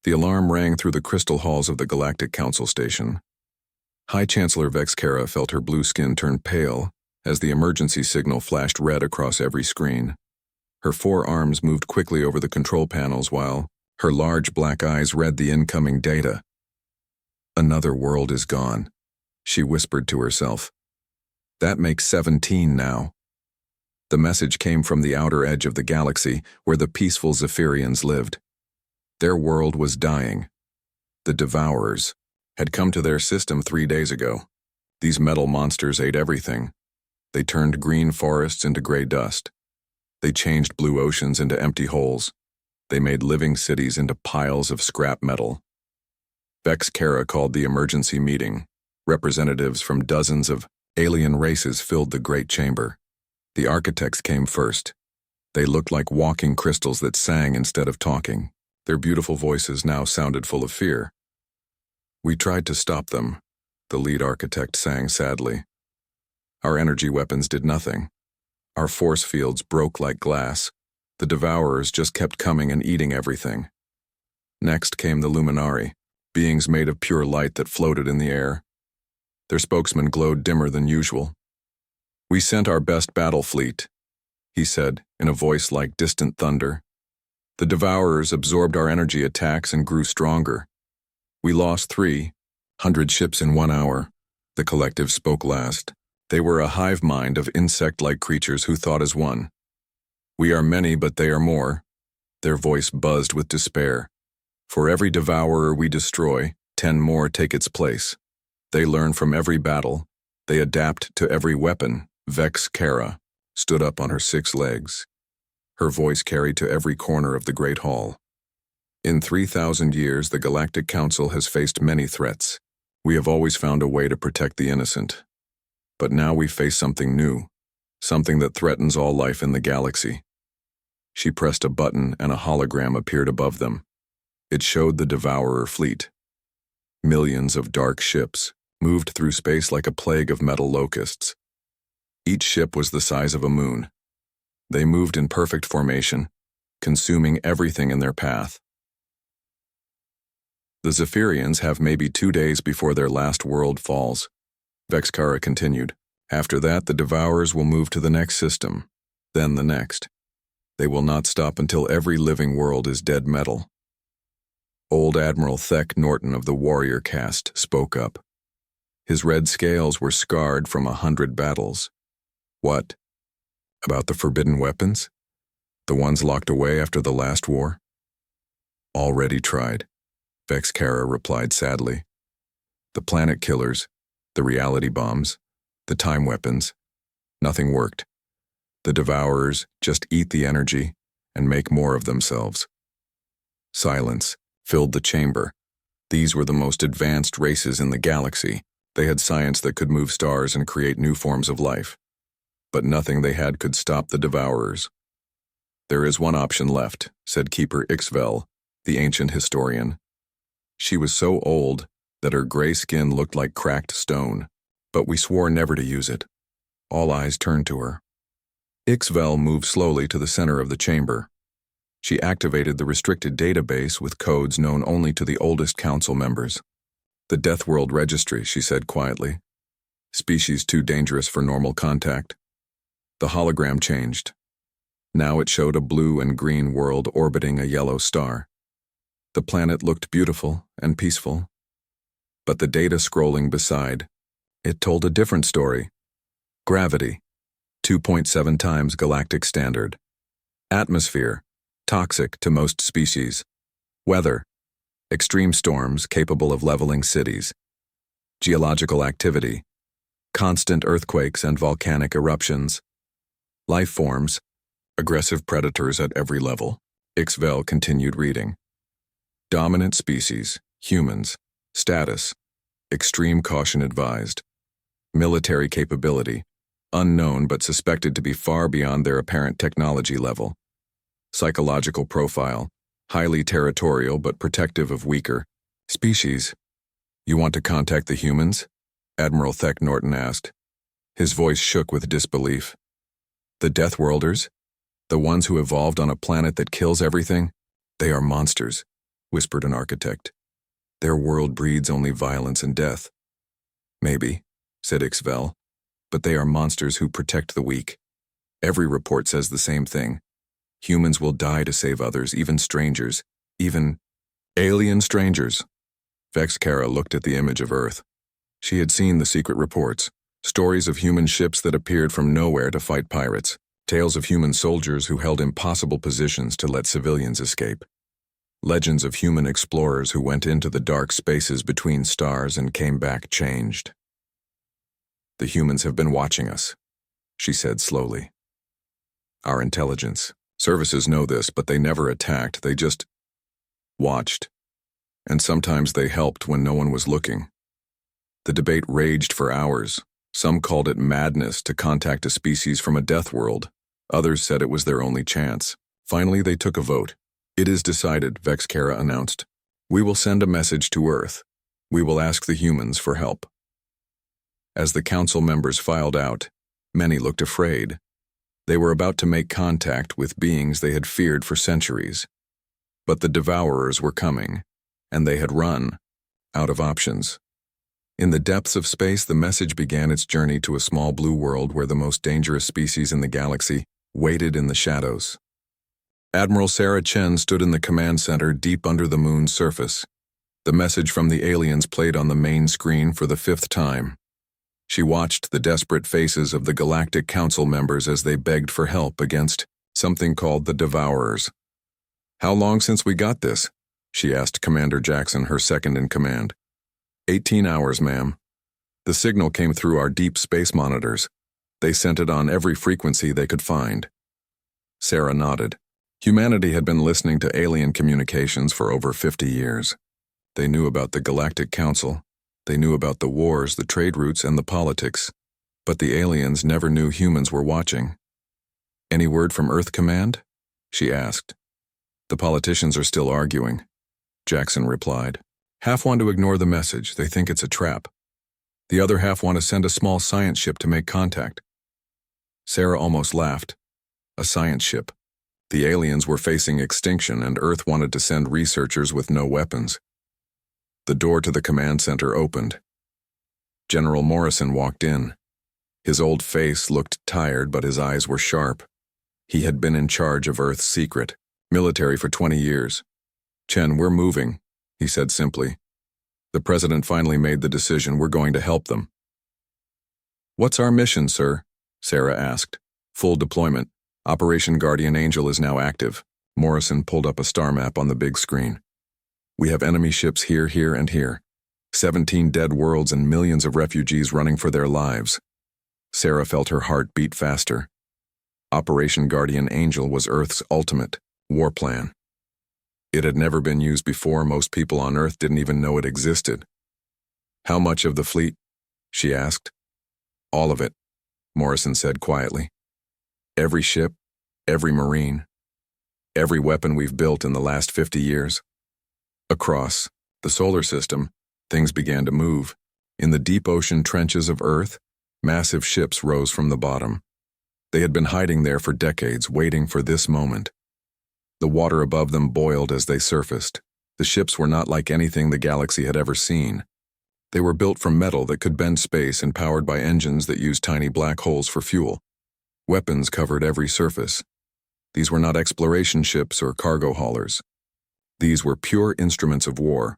The alarm rang through the crystal halls of the Galactic Council station. High Chancellor Vex Kara felt her blue skin turn pale as the emergency signal flashed red across every screen. Her 4 arms moved quickly over the control panels while her large black eyes read the incoming data. Another world is gone, she whispered to herself. That makes 17 now. The message came from the outer edge of the galaxy where the peaceful Zephyrians lived. Their world was dying. The Devourers had come to their system 3 days ago. These metal monsters ate everything. They turned green forests into gray dust. They changed blue oceans into empty holes. They made living cities into piles of scrap metal. Vex Kara called the emergency meeting. Representatives from dozens of alien races filled the great chamber. The architects came first. They looked like walking crystals that sang instead of talking. Their beautiful voices now sounded full of fear. We tried to stop them, the lead architect sang sadly. Our energy weapons did nothing. Our force fields broke like glass. The Devourers just kept coming and eating everything. Next came the Luminari, beings made of pure light that floated in the air. Their spokesman glowed dimmer than usual. We sent our best battle fleet, he said in a voice like distant thunder. The Devourers absorbed our energy attacks and grew stronger. We lost 300 ships in 1 hour. The collective spoke last. They were a hive mind of insect-like creatures who thought as one. We are many, but they are more. Their voice buzzed with despair. For every devourer we destroy, 10 more take its place. They learn from every battle. They adapt to every weapon. Vex Kara stood up on her 6 legs. Her voice carried to every corner of the Great Hall. In 3,000 years, the Galactic Council has faced many threats. We have always found a way to protect the innocent. But now we face something new, something that threatens all life in the galaxy. She pressed a button and a hologram appeared above them. It showed the Devourer fleet. Millions of dark ships moved through space like a plague of metal locusts. Each ship was the size of a moon. They moved in perfect formation, consuming everything in their path. The Zephyrians have maybe 2 days before their last world falls. Vex Kara continued. After that, the Devourers will move to the next system, then the next. They will not stop until every living world is dead metal. Old Admiral Thek Norton of the warrior caste spoke up. His red scales were scarred from 100 battles. What? About the forbidden weapons? The ones locked away after the last war? Already tried, Vex Kara replied sadly. The planet killers, the reality bombs, the time weapons, nothing worked. The Devourers just eat the energy and make more of themselves. Silence filled the chamber. These were the most advanced races in the galaxy. They had science that could move stars and create new forms of life. But nothing they had could stop the Devourers. There is one option left, said Keeper Ixvel, the ancient historian. She was so old that her gray skin looked like cracked stone, but we swore never to use it. All eyes turned to her. Ixvel moved slowly to the center of the chamber. She activated the restricted database with codes known only to the oldest council members. The Deathworld registry, she said quietly. Species too dangerous for normal contact. The hologram changed. Now it showed a blue and green world orbiting a yellow star. The planet looked beautiful and peaceful. But the data scrolling beside, it told a different story. Gravity, 2.7 times galactic standard. Atmosphere, toxic to most species. Weather, extreme storms capable of leveling cities. Geological activity, constant earthquakes and volcanic eruptions. Life forms, aggressive predators at every level. Ixvel continued reading. Dominant species, humans. Status, extreme caution advised. Military capability, unknown but suspected to be far beyond their apparent technology level. Psychological profile, highly territorial but protective of weaker species. You want to contact the humans? Admiral Thek Norton asked. His voice shook with disbelief. The Deathworlders? The ones who evolved on a planet that kills everything? They are monsters. whispered an architect. Their world breeds only violence and death. Maybe, said Ixvel, but they are monsters who protect the weak. Every report says the same thing. Humans will die to save others, even strangers, even alien strangers. Vexcara looked at the image of Earth. She had seen the secret reports, stories of human ships that appeared from nowhere to fight pirates, tales of human soldiers who held impossible positions to let civilians escape. Legends of human explorers who went into the dark spaces between stars and came back changed. The humans have been watching us, she said slowly. Our intelligence services know this, but they never attacked, they just watched. And sometimes they helped when no one was looking. The debate raged for hours. Some called it madness to contact a species from a death world. Others said it was their only chance. Finally, they took a vote. It is decided, Vexcara announced. We will send a message to Earth. We will ask the humans for help. As the council members filed out, many looked afraid. They were about to make contact with beings they had feared for centuries. But the Devourers were coming, and they had run, out of options. In the depths of space, the message began its journey to a small blue world where the most dangerous species in the galaxy waited in the shadows. Admiral Sarah Chen stood in the command center deep under the moon's surface. The message from the aliens played on the main screen for the 5th time. She watched the desperate faces of the Galactic Council members as they begged for help against something called the Devourers. How long since we got this? She asked Commander Jackson, her second-in-command. 18 hours, ma'am. The signal came through our deep space monitors. They sent it on every frequency they could find. Sarah nodded. Humanity had been listening to alien communications for over 50 years. They knew about the Galactic Council. They knew about the wars, the trade routes, and the politics. But the aliens never knew humans were watching. Any word from Earth Command? She asked. The politicians are still arguing, Jackson replied. Half want to ignore the message, they think it's a trap. The other half want to send a small science ship to make contact. Sarah almost laughed. A science ship. The aliens were facing extinction and Earth wanted to send researchers with no weapons. The door to the command center opened. General Morrison walked in. His old face looked tired, but his eyes were sharp. He had been in charge of Earth's secret, military for 20 years. Chen, we're moving, he said simply. The president finally made the decision, we're going to help them. What's our mission, sir? Sarah asked. Full deployment. Operation Guardian Angel is now active. Morrison pulled up a star map on the big screen. We have enemy ships here, here, and here. 17 dead worlds and millions of refugees running for their lives. Sarah felt her heart beat faster. Operation Guardian Angel was Earth's ultimate war plan. It had never been used before. Most people on Earth didn't even know it existed. How much of the fleet? She asked. All of it, Morrison said quietly. Every ship, every Marine, every weapon we've built in the last 50 years. Across the solar system, things began to move. In the deep ocean trenches of Earth, massive ships rose from the bottom. They had been hiding there for decades, waiting for this moment. The water above them boiled as they surfaced. The ships were not like anything the galaxy had ever seen. They were built from metal that could bend space and powered by engines that used tiny black holes for fuel. Weapons covered every surface. These were not exploration ships or cargo haulers. These were pure instruments of war.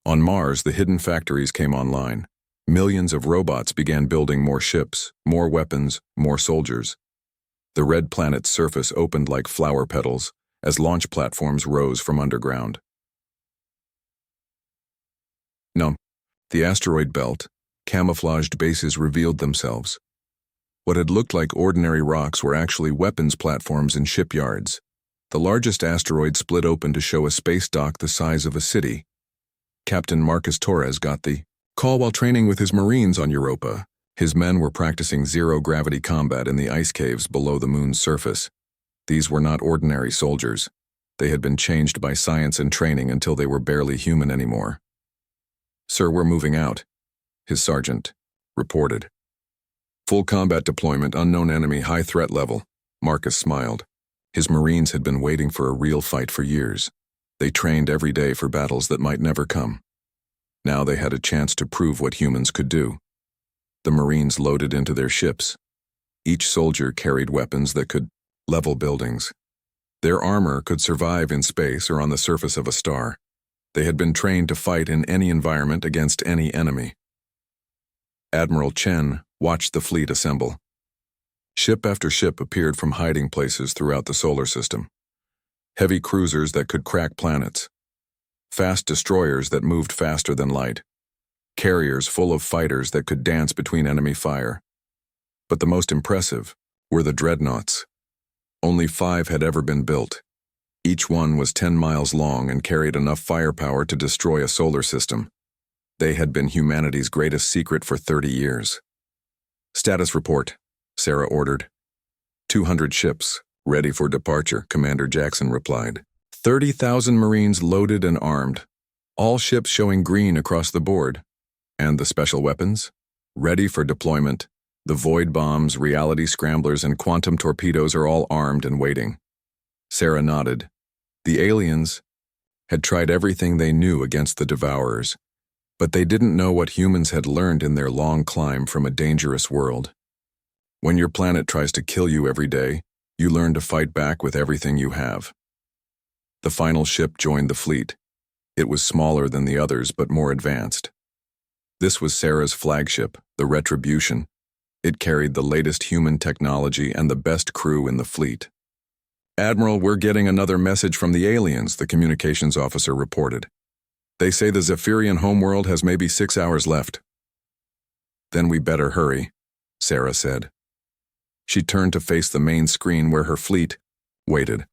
On Mars, the hidden factories came online. Millions of robots began building more ships, more weapons, more soldiers. The red planet's surface opened like flower petals as launch platforms rose from underground. No, the asteroid belt, camouflaged bases revealed themselves. What had looked like ordinary rocks were actually weapons platforms and shipyards. The largest asteroid split open to show a space dock the size of a city. Captain Marcus Torres got the call while training with his Marines on Europa. His men were practicing zero-gravity combat in the ice caves below the moon's surface. These were not ordinary soldiers. They had been changed by science and training until they were barely human anymore. Sir, we're moving out, his sergeant reported. Full combat deployment, unknown enemy, high threat level. Marcus smiled. His Marines had been waiting for a real fight for years. They trained every day for battles that might never come. Now they had a chance to prove what humans could do. The Marines loaded into their ships. Each soldier carried weapons that could level buildings. Their armor could survive in space or on the surface of a star. They had been trained to fight in any environment against any enemy. Admiral Chen watched the fleet assemble. Ship after ship appeared from hiding places throughout the solar system. Heavy cruisers that could crack planets. Fast destroyers that moved faster than light. Carriers full of fighters that could dance between enemy fire. But the most impressive were the dreadnoughts. Only 5 had ever been built. Each one was 10 miles long and carried enough firepower to destroy a solar system. They had been humanity's greatest secret for 30 years. "Status report," Sarah ordered. 200 ships, ready for departure, Commander Jackson replied. 30,000 Marines loaded and armed. All ships showing green across the board. And the special weapons? Ready for deployment. The void bombs, reality scramblers, and quantum torpedoes are all armed and waiting. Sarah nodded. The aliens had tried everything they knew against the Devourers, but they didn't know what humans had learned in their long climb from a dangerous world. When your planet tries to kill you every day, you learn to fight back with everything you have. The final ship joined the fleet. It was smaller than the others, but more advanced. This was Sarah's flagship, the Retribution. It carried the latest human technology and the best crew in the fleet. "Admiral, we're getting another message from the aliens," the communications officer reported. "They say the Zephyrian homeworld has maybe 6 hours left." "Then we better hurry," Sarah said. She turned to face the main screen where her fleet waited.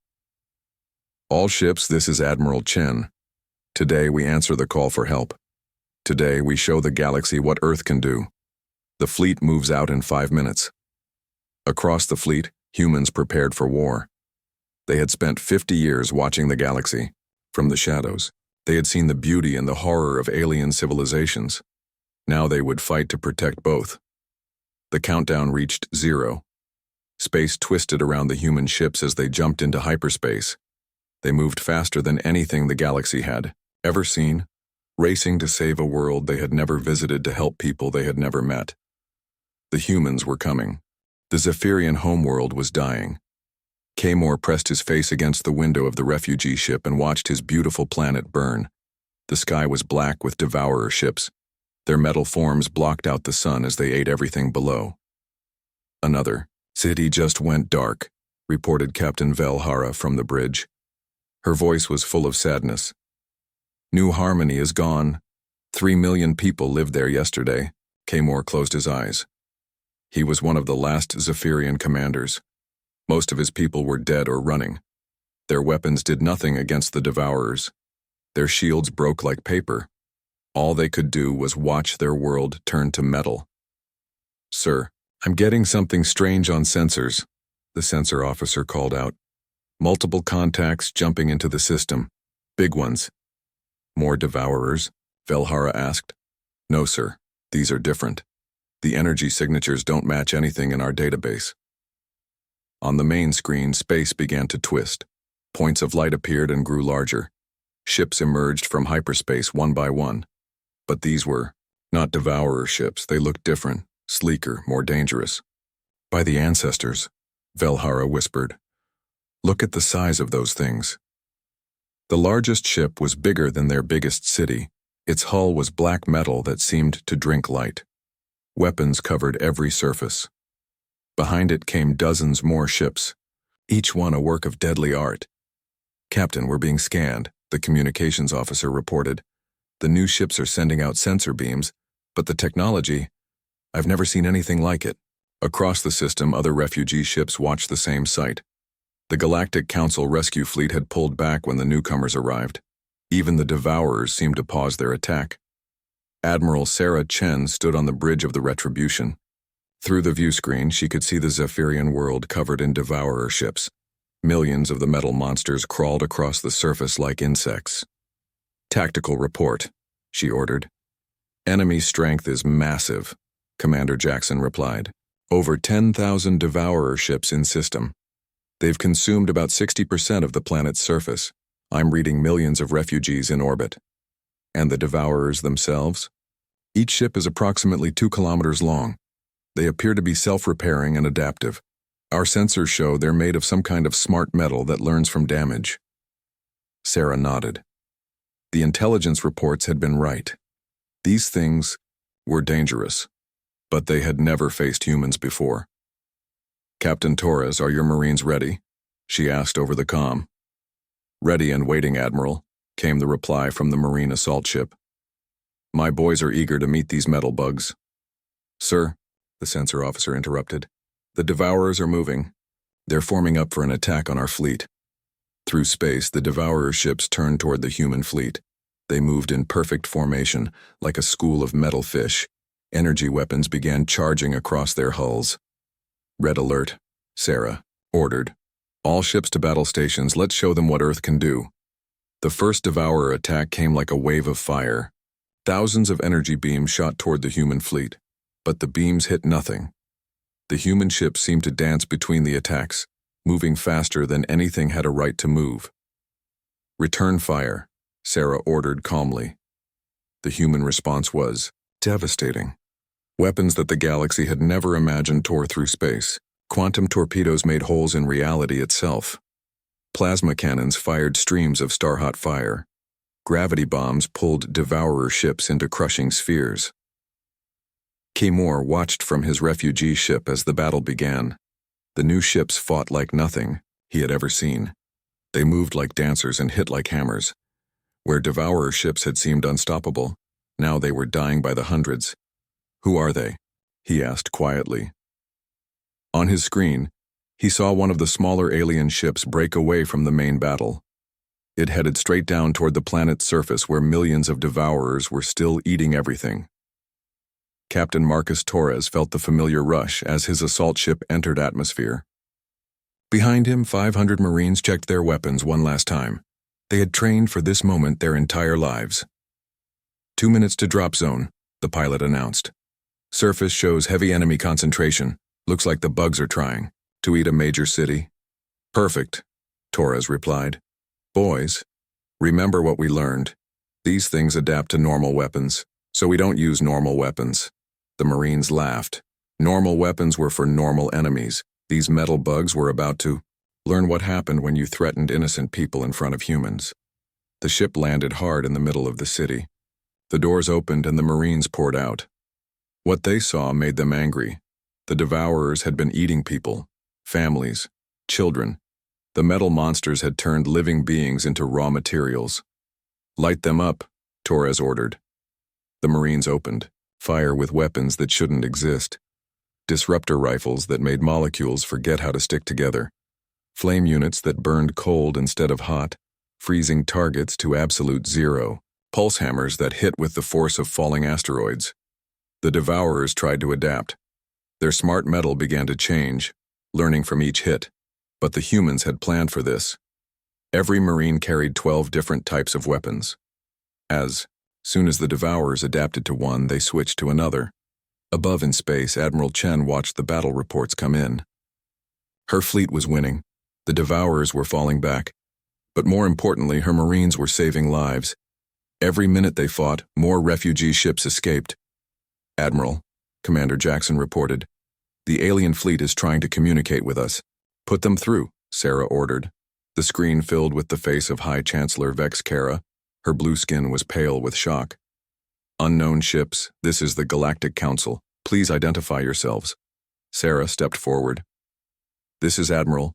"All ships, this is Admiral Chen. Today we answer the call for help. Today we show the galaxy what Earth can do. The fleet moves out in 5 minutes." Across the fleet, humans prepared for war. They had spent 50 years watching the galaxy. From the shadows, they had seen the beauty and the horror of alien civilizations. Now they would fight to protect both. The countdown reached 0. Space twisted around the human ships as they jumped into hyperspace. They moved faster than anything the galaxy had ever seen, racing to save a world they had never visited to help people they had never met. The humans were coming. The Zephyrian homeworld was dying. Kamor pressed his face against the window of the refugee ship and watched his beautiful planet burn. The sky was black with devourer ships. Their metal forms blocked out the sun as they ate everything below. "Another city just went dark," reported Captain Velhara from the bridge. Her voice was full of sadness. "New Harmony is gone. 3 million people lived there yesterday." Kamor closed his eyes. He was one of the last Zephyrian commanders. Most of his people were dead or running. Their weapons did nothing against the Devourers. Their shields broke like paper. All they could do was watch their world turn to metal. "Sir, I'm getting something strange on sensors," the sensor officer called out. "Multiple contacts jumping into the system. Big ones." "More Devourers?" Velhara asked. "No, sir. These are different. The energy signatures don't match anything in our database." On the main screen, space began to twist. Points of light appeared and grew larger. Ships emerged from hyperspace one by one. But these were not Devourer ships. They looked different, sleeker, more dangerous. "By the ancestors," Velhara whispered. "Look at the size of those things." The largest ship was bigger than their biggest city. Its hull was black metal that seemed to drink light. Weapons covered every surface. Behind it came dozens more ships, each one a work of deadly art. "Captain, we're being scanned," the communications officer reported. "The new ships are sending out sensor beams, but the technology, I've never seen anything like it." Across the system, other refugee ships watched the same sight. The Galactic Council rescue fleet had pulled back when the newcomers arrived. Even the Devourers seemed to pause their attack. Admiral Sarah Chen stood on the bridge of the Retribution. Through the view screen, she could see the Zephyrian world covered in Devourer ships. Millions of the metal monsters crawled across the surface like insects. "Tactical report," she ordered. "Enemy strength is massive," Commander Jackson replied. "Over 10,000 Devourer ships in system. They've consumed about 60% of the planet's surface. I'm reading millions of refugees in orbit. And the Devourers themselves? Each ship is approximately 2 kilometers long. They appear to be self-repairing and adaptive. Our sensors show they're made of some kind of smart metal that learns from damage. Sarah nodded. The intelligence reports had been right. These things were dangerous, but they had never faced humans before. Captain Torres, are your Marines ready? She asked over the comm. Ready and waiting, Admiral, came the reply from the Marine assault ship. My boys are eager to meet these metal bugs. Sir, the sensor officer interrupted, the Devourers are moving. They're forming up for an attack on our fleet. Through space, the Devourer ships turned toward the human fleet. They moved in perfect formation, like a school of metal fish. Energy weapons began charging across their hulls. Red alert, Sarah ordered. All ships to battle stations, let's show them what Earth can do. The first Devourer attack came like a wave of fire. Thousands of energy beams shot toward the human fleet, but the beams hit nothing. The human ships seemed to dance between the attacks, moving faster than anything had a right to move. Return fire, Sarah ordered calmly. The human response was devastating. Weapons that the galaxy had never imagined tore through space. Quantum torpedoes made holes in reality itself. Plasma cannons fired streams of star-hot fire. Gravity bombs pulled Devourer ships into crushing spheres. Keymore watched from his refugee ship as the battle began. The new ships fought like nothing he had ever seen. They moved like dancers and hit like hammers. Where Devourer ships had seemed unstoppable, now they were dying by the hundreds. Who are they? He asked quietly. On his screen, he saw one of the smaller alien ships break away from the main battle. It headed straight down toward the planet's surface where millions of Devourers were still eating everything. Captain Marcus Torres felt the familiar rush as his assault ship entered atmosphere. Behind him, 500 Marines checked their weapons one last time. They had trained for this moment their entire lives. 2 minutes to drop zone, the pilot announced. Surface shows heavy enemy concentration. Looks like the bugs are trying to eat a major city. Perfect, Torres replied. Boys, remember what we learned. These things adapt to normal weapons, so we don't use normal weapons. The Marines laughed. Normal weapons were for normal enemies. These metal bugs were about to learn what happened when you threatened innocent people in front of humans. The ship landed hard in the middle of the city. The doors opened and the Marines poured out. What they saw made them angry. The Devourers had been eating people, families, children. The metal monsters had turned living beings into raw materials. Light them up, Torres ordered. The Marines opened fire with weapons that shouldn't exist. Disruptor rifles that made molecules forget how to stick together. Flame units that burned cold instead of hot, freezing targets to absolute zero. Pulse hammers that hit with the force of falling asteroids. The Devourers tried to adapt. Their smart metal began to change, learning from each hit. But the humans had planned for this. Every Marine carried 12 different types of weapons. As soon as the Devourers adapted to one, they switched to another. Above in space, Admiral Chen watched the battle reports come in. Her fleet was winning. The Devourers were falling back. But more importantly, her Marines were saving lives. Every minute they fought, more refugee ships escaped. Admiral, Commander Jackson reported, the alien fleet is trying to communicate with us. Put them through, Sarah ordered. The screen filled with the face of High Chancellor Vex Kara. Her blue skin was pale with shock. Unknown ships, this is the Galactic Council. Please identify yourselves. Sarah stepped forward. This is Admiral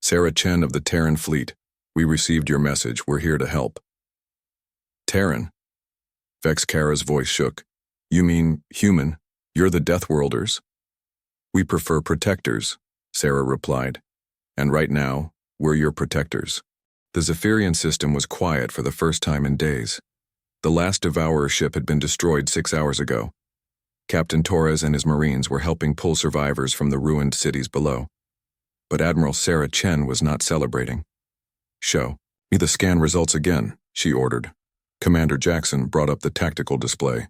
Sarah Chen of the Terran Fleet. We received your message. We're here to help. Terran? Vex Kara's voice shook. You mean human? You're the Deathworlders? We prefer protectors, Sarah replied. And right now, we're your protectors. The Zephyrian system was quiet for the first time in days. The last Devourer ship had been destroyed 6 hours ago. Captain Torres and his Marines were helping pull survivors from the ruined cities below. But Admiral Sarah Chen was not celebrating. Show me the scan results again, she ordered. Commander Jackson brought up the tactical display.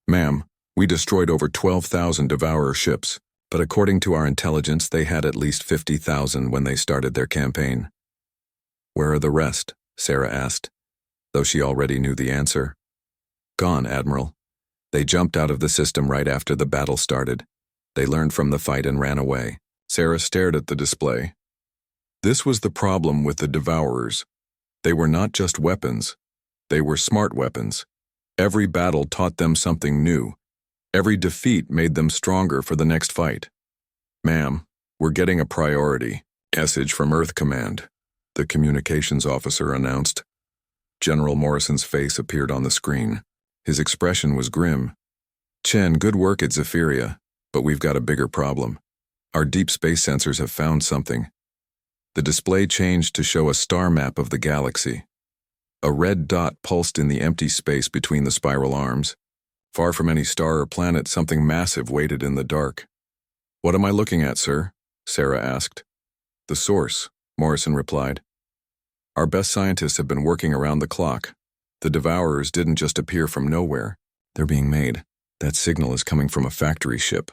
Ma'am, we destroyed over 12,000 Devourer ships, but according to our intelligence, they had at least 50,000 when they started their campaign. Where are the rest? Sarah asked, though she already knew the answer. Gone, Admiral. They jumped out of the system right after the battle started. They learned from the fight and ran away. Sarah stared at the display. This was the problem with the Devourers. They were not just weapons. They were smart weapons. Every battle taught them something new. Every defeat made them stronger for the next fight. Ma'am, we're getting a priority. Message from Earth Command, the communications officer announced. General Morrison's face appeared on the screen. His expression was grim. Chen, good work at Zephyria, but we've got a bigger problem. Our deep space sensors have found something. The display changed to show a star map of the galaxy. A red dot pulsed in the empty space between the spiral arms. Far from any star or planet, something massive waited in the dark. What am I looking at, sir? Sarah asked. The source, Morrison replied. Our best scientists have been working around the clock. The Devourers didn't just appear from nowhere. They're being made. That signal is coming from a factory ship.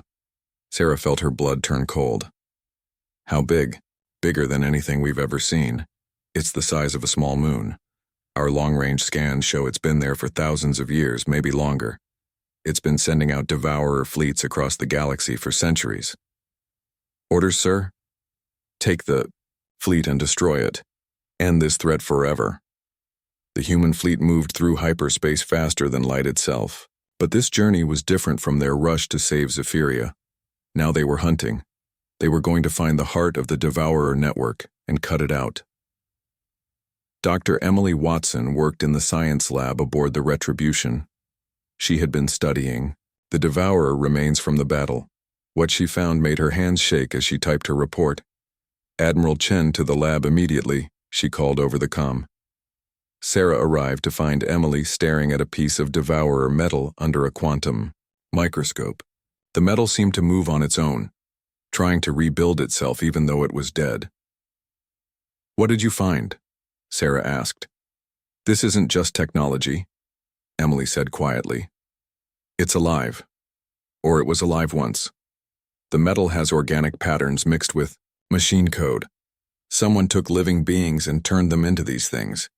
Sarah felt her blood turn cold. How big? Bigger than anything we've ever seen. It's the size of a small moon. Our long-range scans show it's been there for thousands of years, maybe longer. It's been sending out Devourer fleets across the galaxy for centuries. Orders, sir? Take the fleet and destroy it. End this threat forever. The human fleet moved through hyperspace faster than light itself, but this journey was different from their rush to save Zephyria. Now they were hunting. They were going to find the heart of the Devourer network and cut it out. Dr. Emily Watson worked in the science lab aboard the Retribution. She had been studying the Devourer remains from the battle. What she found made her hands shake as she typed her report. Admiral Chen to the lab immediately, she called over the comm. Sarah arrived to find Emily staring at a piece of Devourer metal under a quantum microscope. The metal seemed to move on its own, trying to rebuild itself even though it was dead. What did you find? Sarah asked. This isn't just technology, Emily said quietly. It's alive. Or it was alive once. The metal has organic patterns mixed with machine code. Someone took living beings and turned them into these things.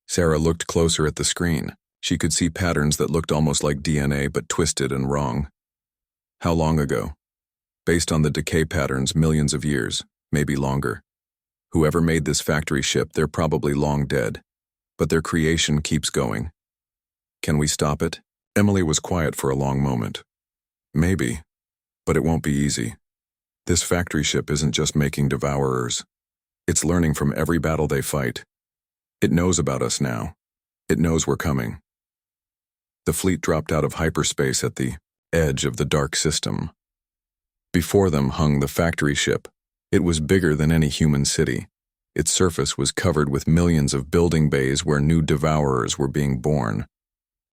Sarah looked closer at the screen. She could see patterns that looked almost like DNA but twisted and wrong. How long ago? Based on the decay patterns, millions of years, maybe longer. Whoever made this factory ship, they're probably long dead. But their creation keeps going. Can we stop it? Emily was quiet for a long moment. Maybe, but it won't be easy. This factory ship isn't just making Devourers. It's learning from every battle they fight. It knows about us now. It knows we're coming. The fleet dropped out of hyperspace at the edge of the dark system. Before them hung the factory ship. It was bigger than any human city. Its surface was covered with millions of building bays where new Devourers were being born.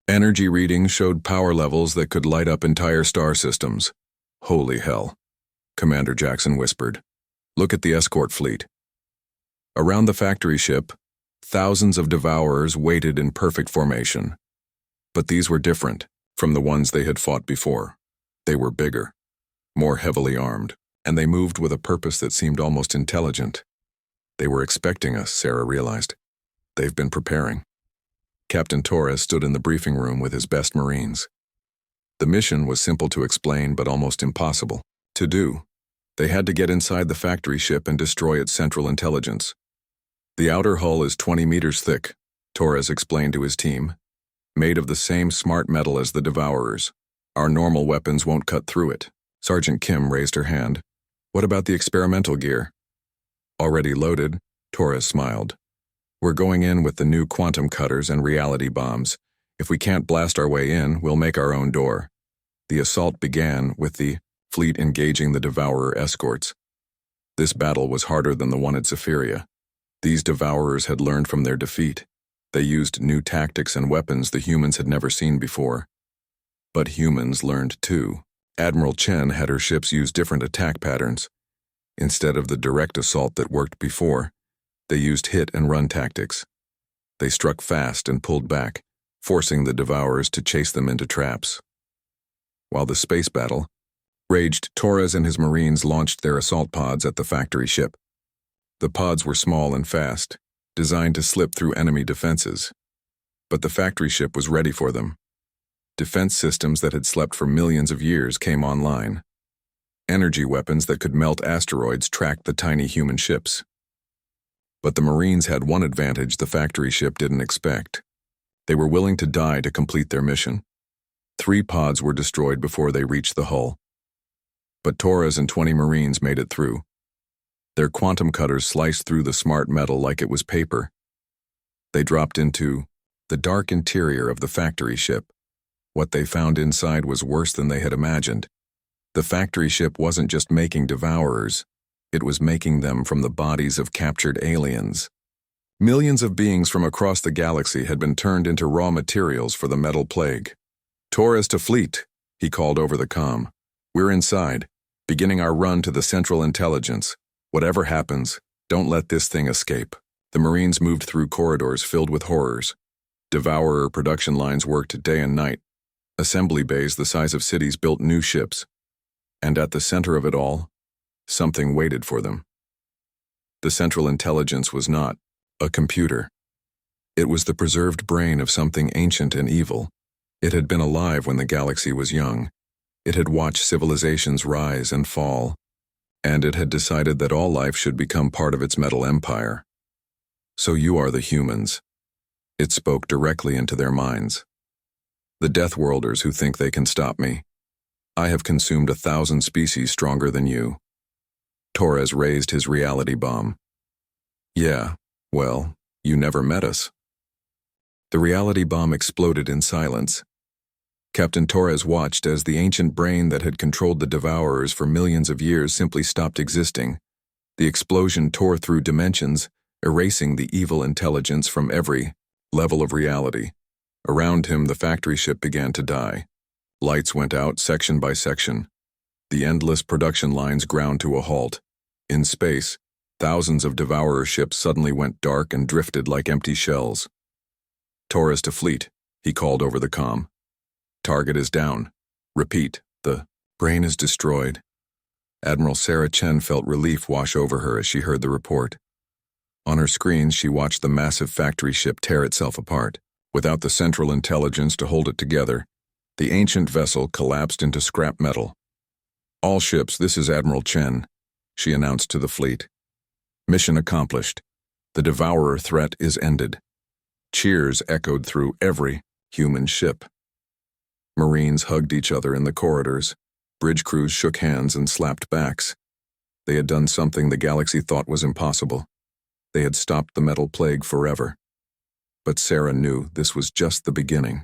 Energy readings showed power levels that could light up entire star systems. Holy hell, Commander Jackson whispered. Look at the escort fleet. Around the factory ship, thousands of Devourers waited in perfect formation. But these were different from the ones they had fought before. They were bigger, more heavily armed, and they moved with a purpose that seemed almost intelligent. They were expecting us, Sarah realized. They've been preparing. Captain Torres stood in the briefing room with his best Marines. The mission was simple to explain but almost impossible to do. They had to get inside the factory ship and destroy its central intelligence. The outer hull is 20 meters thick, Torres explained to his team. Made of the same smart metal as the Devourers. Our normal weapons won't cut through it. Sergeant Kim raised her hand. What about the experimental gear? Already loaded, Torres smiled. We're going in with the new quantum cutters and reality bombs. If we can't blast our way in, we'll make our own door. The assault began with the fleet engaging the Devourer escorts. This battle was harder than the one at Zephyria. These Devourers had learned from their defeat. They used new tactics and weapons the humans had never seen before. But humans learned too. Admiral Chen had her ships use different attack patterns. Instead of the direct assault that worked before, they used hit-and-run tactics. They struck fast and pulled back, forcing the Devourers to chase them into traps. While the space battle raged, Torres and his Marines launched their assault pods at the factory ship. The pods were small and fast. designed to slip through enemy defenses. But the factory ship was ready for them. Defense systems that had slept for millions of years came online. Energy weapons that could melt asteroids tracked the tiny human ships. But the Marines had one advantage the factory ship didn't expect. They were willing to die to complete their mission. 3 pods were destroyed before they reached the hull. But Torres and 20 Marines made it through. Their quantum cutters sliced through the smart metal like it was paper. They dropped into the dark interior of the factory ship. What they found inside was worse than they had imagined. The factory ship wasn't just making devourers, it was making them from the bodies of captured aliens. Millions of beings from across the galaxy had been turned into raw materials for the metal plague. "Torres to fleet," he called over the comm. "We're inside, beginning our run to the Central Intelligence. Whatever happens, don't let this thing escape." The Marines moved through corridors filled with horrors. Devourer production lines worked day and night. Assembly bays the size of cities built new ships. And at the center of it all, something waited for them. The Central Intelligence was not a computer. It was the preserved brain of something ancient and evil. It had been alive when the galaxy was young. It had watched civilizations rise and fall. And it had decided that all life should become part of its metal empire. "So you are the humans." It spoke directly into their minds. "The Deathworlders who think they can stop me. I have consumed 1,000 species stronger than you." Torres raised his reality bomb. "Yeah, well, you never met us." The reality bomb exploded in silence. Captain Torres watched as the ancient brain that had controlled the Devourers for millions of years simply stopped existing. The explosion tore through dimensions, erasing the evil intelligence from every level of reality. Around him, the factory ship began to die. Lights went out section by section. The endless production lines ground to a halt. In space, thousands of Devourer ships suddenly went dark and drifted like empty shells. "Torres to fleet," he called over the comm. "Target is down. Repeat, the brain is destroyed." Admiral Sarah Chen felt relief wash over her as she heard the report. On her screen, she watched the massive factory ship tear itself apart. Without the Central Intelligence to hold it together, the ancient vessel collapsed into scrap metal. "All ships, this is Admiral Chen," she announced to the fleet. "Mission accomplished. The Devourer threat is ended." Cheers echoed through every human ship. Marines hugged each other in the corridors. Bridge crews shook hands and slapped backs. They had done something the galaxy thought was impossible. They had stopped the metal plague forever. But Sarah knew this was just the beginning.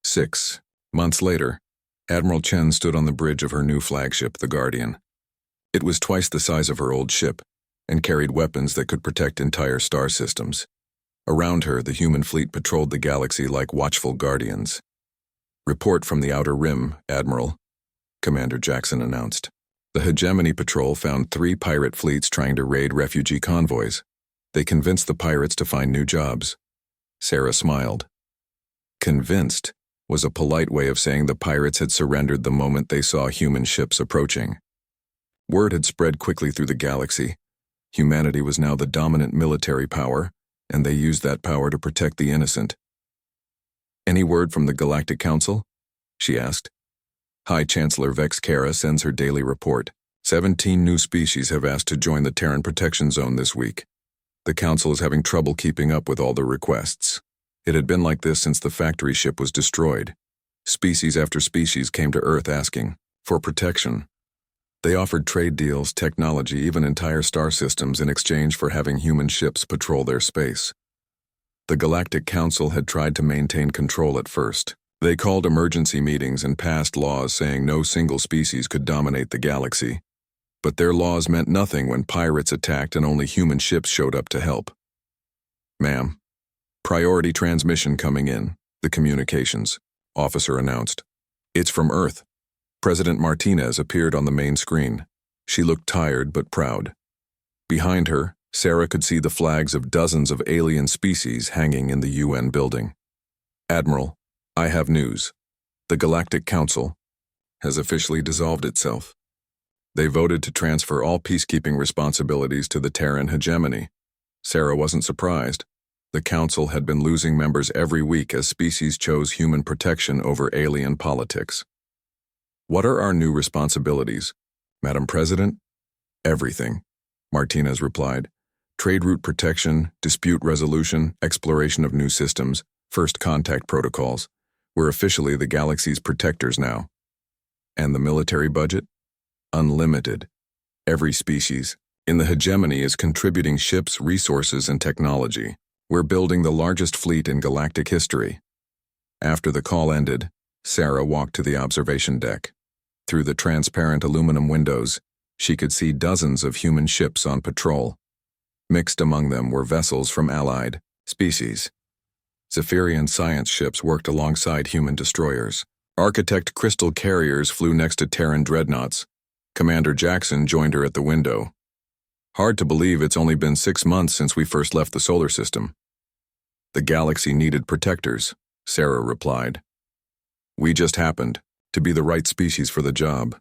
6 months later, Admiral Chen stood on the bridge of her new flagship, the Guardian. It was twice the size of her old ship, and carried weapons that could protect entire star systems. Around her, the human fleet patrolled the galaxy like watchful guardians. "Report from the Outer Rim, Admiral," Commander Jackson announced. The Hegemony Patrol found 3 pirate fleets trying to raid refugee convoys. They convinced the pirates to find new jobs. Sarah smiled. Convinced was a polite way of saying the pirates had surrendered the moment they saw human ships approaching. Word had spread quickly through the galaxy. Humanity was now the dominant military power, and they used that power to protect the innocent. "Any word from the Galactic Council?" she asked. High Chancellor Vex Kara sends her daily report. 17 new species have asked to join the Terran Protection Zone this week. The Council is having trouble keeping up with all the requests. It had been like this since the factory ship was destroyed. Species after species came to Earth asking for protection. They offered trade deals, technology, even entire star systems in exchange for having human ships patrol their space. The Galactic Council had tried to maintain control at first. They called emergency meetings and passed laws saying no single species could dominate the galaxy. But their laws meant nothing when pirates attacked and only human ships showed up to help. "Ma'am, priority transmission coming in," the communications officer announced. "It's from Earth." President Martinez appeared on the main screen. She looked tired but proud. Behind her, Sarah could see the flags of dozens of alien species hanging in the UN building. "Admiral, I have news. The Galactic Council has officially dissolved itself. They voted to transfer all peacekeeping responsibilities to the Terran hegemony. Sarah wasn't surprised. The Council had been losing members every week as species chose human protection over alien politics. What are our new responsibilities, Madam President? Everything, Martinez replied. Trade route protection, dispute resolution, exploration of new systems, first contact protocols. We're officially the galaxy's protectors now. And the military budget? Unlimited. Every species in the hegemony is contributing ships, resources, and technology. We're building the largest fleet in galactic history. After the call ended, Sarah walked to the observation deck. Through the transparent aluminum windows, she could see dozens of human ships on patrol. Mixed among them were vessels from allied species. Zephyrian science ships worked alongside human destroyers. Architect crystal carriers flew next to Terran dreadnoughts. Commander Jackson joined her at the window. Hard to believe it's only been 6 months since we first left the solar system. The galaxy needed protectors, Sarah replied. We just happened to be the right species for the job.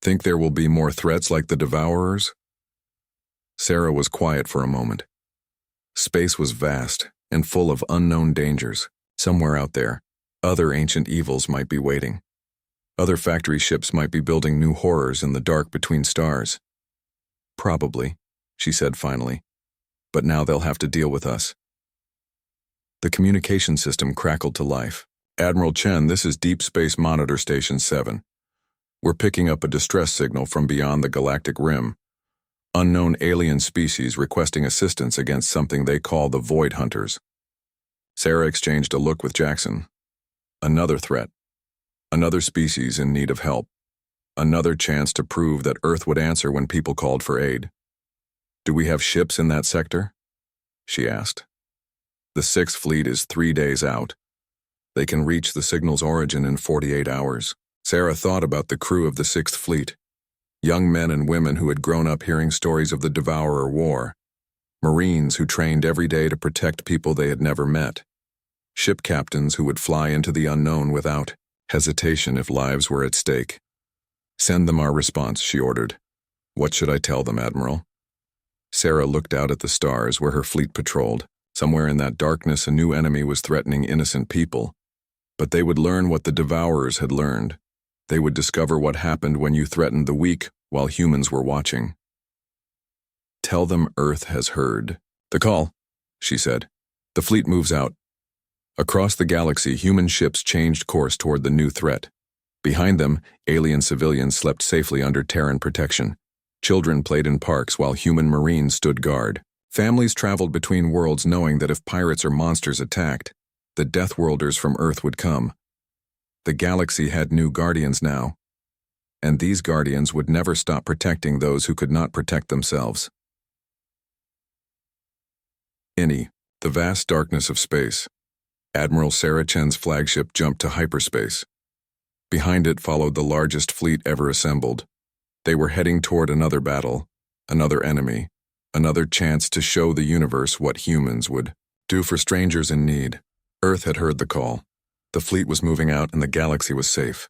Think there will be more threats like the Devourers? Sarah was quiet for a moment. Space was vast and full of unknown dangers. Somewhere out there, other ancient evils might be waiting. Other factory ships might be building new horrors in the dark between stars. Probably, she said finally. But now they'll have to deal with us. The communication system crackled to life. Admiral Chen, this is Deep Space Monitor Station 7. We're picking up a distress signal from beyond the galactic rim. Unknown alien species requesting assistance against something they call the Void Hunters. Sarah exchanged a look with Jackson. Another threat. Another species in need of help. Another chance to prove that Earth would answer when people called for aid. Do we have ships in that sector? She asked. The 6th Fleet is 3 days out. They can reach the signal's origin in 48 hours. Sarah thought about the crew of the 6th Fleet. Young men and women who had grown up hearing stories of the Devourer War. Marines who trained every day to protect people they had never met. Ship captains who would fly into the unknown without hesitation if lives were at stake. Send them our response, she ordered. What should I tell them, Admiral? Sarah looked out at the stars where her fleet patrolled. Somewhere in that darkness a new enemy was threatening innocent people. But they would learn what the Devourers had learned. They would discover what happened when you threatened the weak while humans were watching. Tell them Earth has heard. The call, she said. The fleet moves out. Across the galaxy, human ships changed course toward the new threat. Behind them, alien civilians slept safely under Terran protection. Children played in parks while human Marines stood guard. Families traveled between worlds knowing that if pirates or monsters attacked, the Deathworlders from Earth would come. The galaxy had new guardians now, and these guardians would never stop protecting those who could not protect themselves. The vast darkness of space. Admiral Sarah Chen's flagship jumped to hyperspace. Behind it followed the largest fleet ever assembled. They were heading toward another battle, another enemy, another chance to show the universe what humans would do for strangers in need. Earth had heard the call. The fleet was moving out and the galaxy was safe.